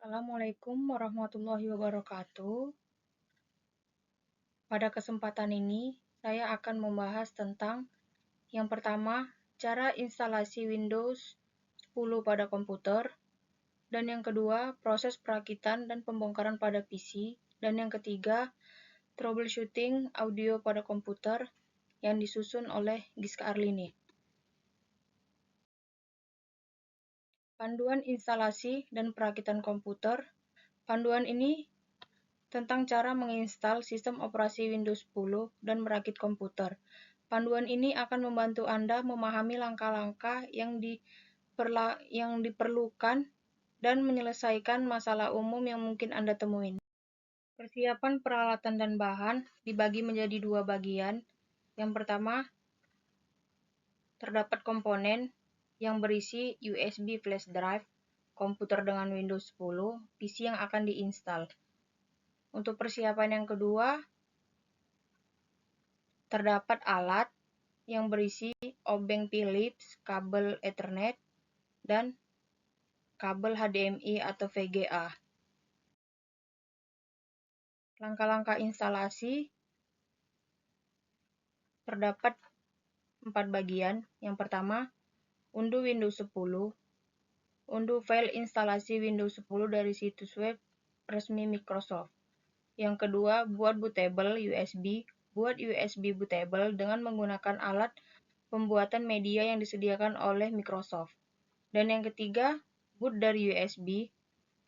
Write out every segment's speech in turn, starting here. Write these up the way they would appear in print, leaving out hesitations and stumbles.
Assalamualaikum warahmatullahi wabarakatuh. Pada kesempatan ini, saya akan membahas tentang yang pertama, cara instalasi Windows 10 pada komputer, dan yang kedua, proses perakitan dan pembongkaran pada PC, dan yang ketiga, troubleshooting audio pada komputer yang disusun oleh Giska Arlini. Panduan instalasi dan perakitan komputer. Panduan ini tentang cara menginstal sistem operasi Windows 10 dan merakit komputer. Panduan ini akan membantu Anda memahami langkah-langkah yang diperlukan dan menyelesaikan masalah umum yang mungkin Anda temuin. Persiapan peralatan dan bahan dibagi menjadi dua bagian. Yang pertama, terdapat komponen yang berisi USB flash drive, komputer dengan Windows 10, PC yang akan diinstal. Untuk persiapan yang kedua, terdapat alat yang berisi obeng Philips, kabel Ethernet, dan kabel HDMI atau VGA. Langkah-langkah instalasi terdapat 4 bagian. Yang pertama, unduh Windows 10. Unduh file instalasi Windows 10 dari situs web resmi Microsoft. Yang kedua, buat bootable USB. Buat USB bootable dengan menggunakan alat pembuatan media yang disediakan oleh Microsoft. Dan yang ketiga, boot dari USB.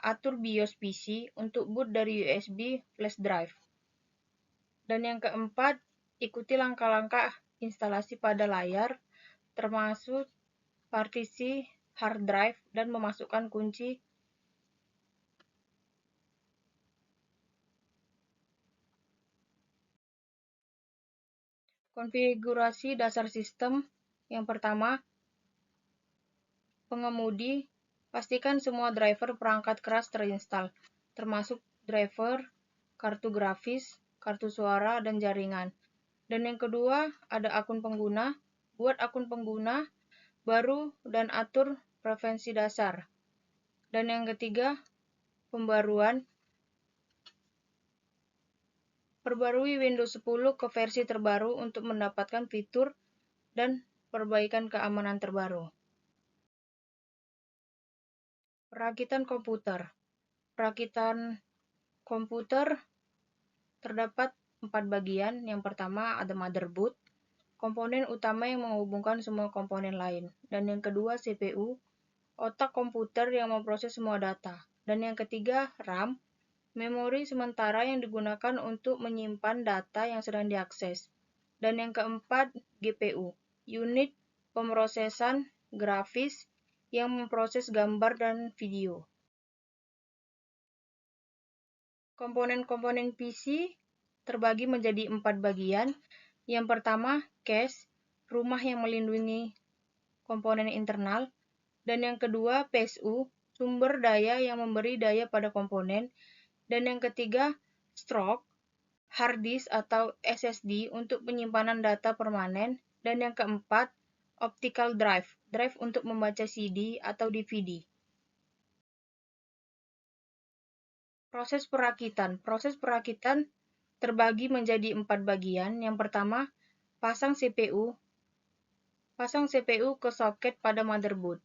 Atur BIOS PC untuk boot dari USB flash drive. Dan yang keempat, ikuti langkah-langkah instalasi pada layar, termasuk partisi hard drive dan memasukkan kunci konfigurasi dasar sistem. Yang pertama, pengemudi, pastikan semua driver perangkat keras terinstal, termasuk driver, kartu grafis, kartu suara, dan jaringan. Dan yang kedua, ada akun pengguna. Buat akun pengguna baru dan atur preferensi dasar. Dan yang ketiga, pembaruan. Perbarui Windows 10 ke versi terbaru untuk mendapatkan fitur dan perbaikan keamanan terbaru. Perakitan komputer. Perakitan komputer terdapat 4 bagian. Yang pertama ada motherboard, komponen utama yang menghubungkan semua komponen lain. Dan yang kedua CPU, otak komputer yang memproses semua data. Dan yang ketiga RAM, memori sementara yang digunakan untuk menyimpan data yang sedang diakses. Dan yang keempat GPU, unit pemrosesan grafis yang memproses gambar dan video. Komponen-komponen PC terbagi menjadi 4 bagian. Yang pertama, cache, rumah yang melindungi komponen internal. Dan yang kedua, PSU, sumber daya yang memberi daya pada komponen. Dan yang ketiga, stroke, hard disk atau SSD untuk penyimpanan data permanen. Dan yang keempat, optical drive, drive untuk membaca CD atau DVD. Proses perakitan. Proses perakitan terbagi menjadi 4 bagian. Yang pertama, pasang CPU. Pasang CPU ke soket pada motherboard.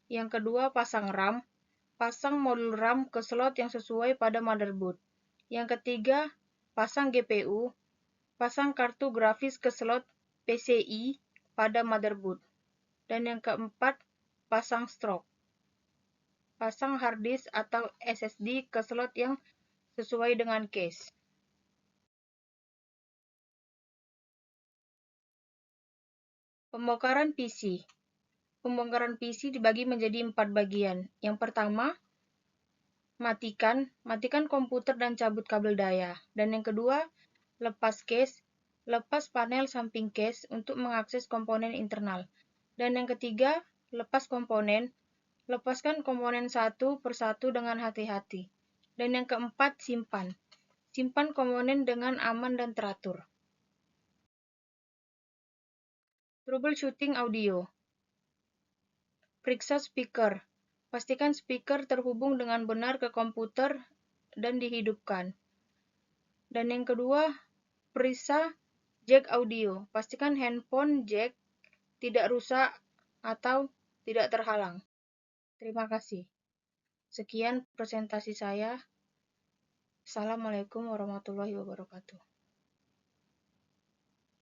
Yang kedua, pasang RAM. Pasang modul RAM ke slot yang sesuai pada motherboard. Yang ketiga, pasang GPU. Pasang kartu grafis ke slot PCI pada motherboard. Dan yang keempat, pasang stroke. Pasang hard disk atau SSD ke slot yang sesuai dengan case. Pembongkaran PC. Pembongkaran PC dibagi menjadi 4 bagian. Yang pertama, matikan komputer dan cabut kabel daya. Dan yang kedua, lepas case, lepas panel samping case untuk mengakses komponen internal. Dan yang ketiga, lepas komponen, lepaskan komponen satu persatu dengan hati-hati. Dan yang keempat, simpan. Simpan komponen dengan aman dan teratur. Troubleshooting audio. Periksa speaker. Pastikan speaker terhubung dengan benar ke komputer dan dihidupkan. Dan yang kedua, periksa jack audio. Pastikan handphone jack tidak rusak atau tidak terhalang. Terima kasih. Sekian presentasi saya. Assalamualaikum warahmatullahi wabarakatuh.